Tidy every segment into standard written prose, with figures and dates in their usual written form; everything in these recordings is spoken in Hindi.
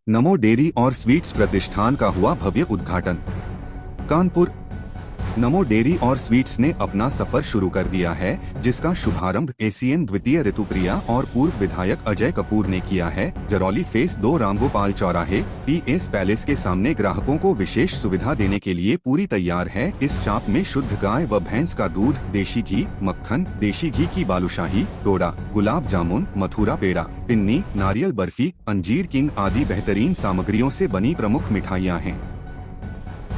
नमो डेयरी और स्वीट्स प्रतिष्ठान का हुआ भव्य उद्घाटन। कानपुर। नमो डेयरी और स्वीट्स ने अपना सफर शुरू कर दिया है, जिसका शुभारंभ एसीएन द्वितीय ऋतुप्रिया और पूर्व विधायक अजय कपूर ने किया है। जरौली फेस 2 रामगोपाल चौराहे पीएस पैलेस के सामने ग्राहकों को विशेष सुविधा देने के लिए पूरी तैयार है। इस शॉप में शुद्ध गाय व भैंस का दूध, देशी घी, मक्खन, देशी घी की बालूशाही, डोडा, गुलाब जामुन, मथुरा पेड़ा, पिन्नी, नारियल बर्फी, अंजीर किंग आदि बेहतरीन सामग्रियों से बनी प्रमुख मिठाइयाँ हैं।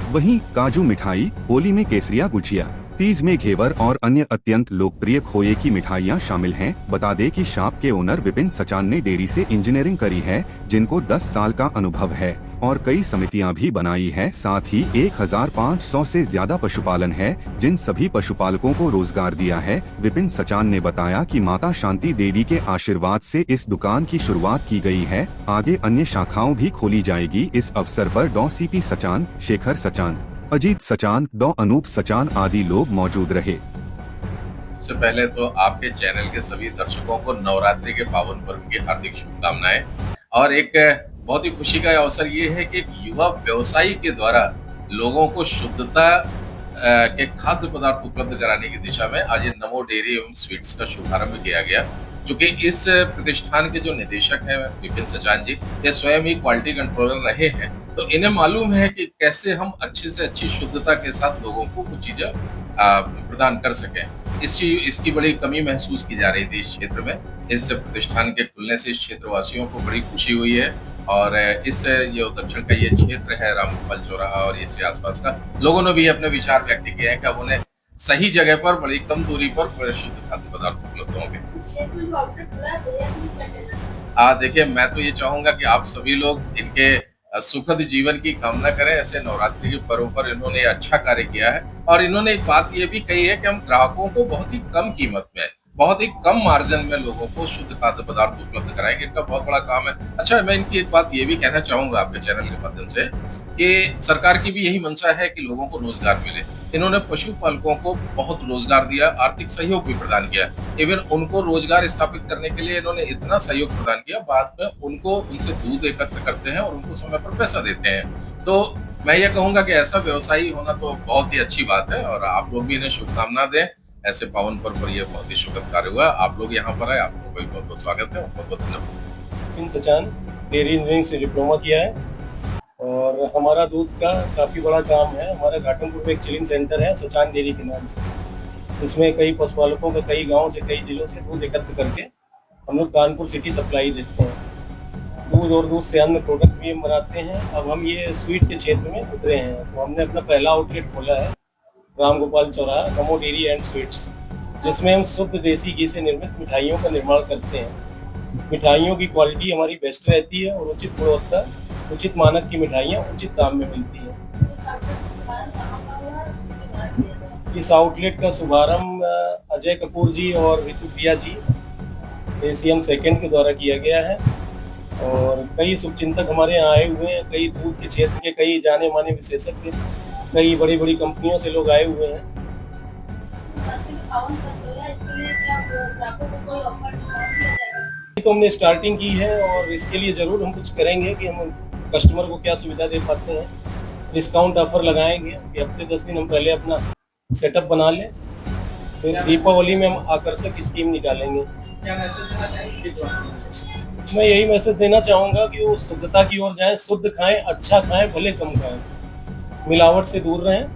वहीं काजू मिठाई, होली में केसरिया गुजिया, तीज में घेवर और अन्य अत्यंत लोकप्रिय खोए की मिठाइयां शामिल हैं। बता दें कि शॉप के ओनर विपिन सचान ने डेयरी से इंजीनियरिंग करी है, जिनको 10 साल का अनुभव है और कई समितियां भी बनाई है। साथ ही 1500 से ज्यादा पशुपालन है, जिन सभी पशुपालकों को रोजगार दिया है। विपिन सचान ने बताया कि माता शांति देवी के आशीर्वाद से इस दुकान की शुरुआत की गई है। आगे अन्य शाखाओं भी खोली जाएगी। इस अवसर पर डॉ सीपी सचान, शेखर सचान, अजीत सचान, डॉ अनूप सचान आदि लोग मौजूद रहे। सबसे पहले तो आपके चैनल के सभी दर्शकों को नवरात्रि के पावन पर्व की हार्दिक शुभकामनाएं। और एक बहुत ही खुशी का अवसर ये है कि एक युवा व्यवसायी के द्वारा लोगों को शुद्धता के खाद्य पदार्थ उपलब्ध कराने की दिशा में आज ये नमो डेयरी एवं स्वीट्स का शुभारंभ किया गया, जो कि इस प्रतिष्ठान के जो निदेशक हैं विपिन सचान जी, ये स्वयं ही क्वालिटी कंट्रोलर रहे हैं, तो इन्हें मालूम है कि कैसे हम अच्छी से अच्छी शुद्धता के साथ लोगों को कुछ चीजें प्रदान कर सकें। इसकी बड़ी कमी महसूस की जा रही थी इस क्षेत्र में। इस प्रतिष्ठान के खुलने से इस क्षेत्रवासियों को बड़ी खुशी हुई है। और इस जो दक्षिण का ये क्षेत्र है रामगोपाल चौराहा और इसके आसपास का, लोगों ने भी अपने विचार व्यक्त किए हैं कि अब उन्हें सही जगह पर बड़ी कम दूरी पर शुद्ध खाद्य पदार्थ उपलब्ध होंगे। देखिए, मैं तो ये चाहूंगा कि आप सभी लोग इनके सुखद जीवन की कामना करें। ऐसे नवरात्रि के पर्व पर इन्होंने अच्छा कार्य किया है और इन्होंने एक बात ये भी कही है कि हम ग्राहकों को बहुत ही कम कीमत में, बहुत ही कम मार्जिन में लोगों को शुद्ध खाद्य पदार्थ उपलब्ध कराएंगे। इनका बहुत बड़ा काम है। अच्छा, मैं इनकी एक बात ये भी कहना चाहूंगा आपके चैनल के माध्यम से कि सरकार की भी यही मंशा है कि लोगों को रोजगार मिले। इन्होंने पशुपालकों को बहुत रोजगार दिया, आर्थिक सहयोग भी प्रदान किया। इवन उनको रोजगार स्थापित करने के लिए इन्होंने इतना सहयोग प्रदान किया, बाद में उनको उनसे दूध एकत्र करते हैं और उनको समय पर पैसा देते हैं। तो मैं ये कहूंगा कि ऐसा व्यवसायी होना तो बहुत ही अच्छी बात है और आप लोग भी इन्हें शुभकामना दें। ऐसे पावन पर्व पर यह बहुत ही सुखद कार्य हुआ। आप लोग यहाँ पर आए, आपको बहुत बहुत स्वागत है और बहुत बहुत धन्यवाद। विपिन सचान, डेयरी इंजीनियरिंग से डिप्लोमा किया है और हमारा दूध का काफ़ी बड़ा काम है। हमारा घाटमपुर में एक चिलिंग सेंटर है सचान डेयरी के नाम से। इसमें कई पशुपालकों का कई गाँव से, कई जिलों से दूध एकत्र करके हम लोग कानपुर सिटी सप्लाई देते हैं। दूध और दूध से अन्य प्रोडक्ट भी हम बनाते हैं। अब हम ये स्वीट के क्षेत्र में उतरे हैं, तो हमने अपना पहला आउटलेट खोला है रामगोपाल चौराहा, नमो डेयरी एंड स्वीट्स, जिसमें हम शुद्ध देसी घी से निर्मित मिठाइयों का निर्माण करते हैं। मिठाइयों की क्वालिटी हमारी बेस्ट रहती है और उचित गुणवत्ता, उचित मानक की मिठाइयाँ उचित दाम में मिलती हैं। इस आउटलेट का शुभारंभ अजय कपूर जी और ऋतुप्रिया जी, एसीएम सेकंड के द्वारा किया गया है। और कई शुभचिंतक हमारे यहाँ आए हुए हैं, कई दूध के क्षेत्र के कई जाने माने विशेषज्ञ, कई बड़ी बड़ी कंपनियों से लोग आए हुए हैं। तो हमने स्टार्टिंग की है और इसके लिए जरूर हम कुछ करेंगे कि हम कस्टमर को क्या सुविधा दे पाते हैं। डिस्काउंट ऑफर लगाएंगे कि हफ्ते 10 दिन हम पहले अपना सेटअप बना लें, फिर दीपावली में हम आकर्षक स्कीम निकालेंगे। मैं यही मैसेज देना चाहूँगा कि वो शुद्धता की ओर जाएं, शुद्ध खाएं, अच्छा खाएं, भले कम खाएं, मिलावट से दूर रहें।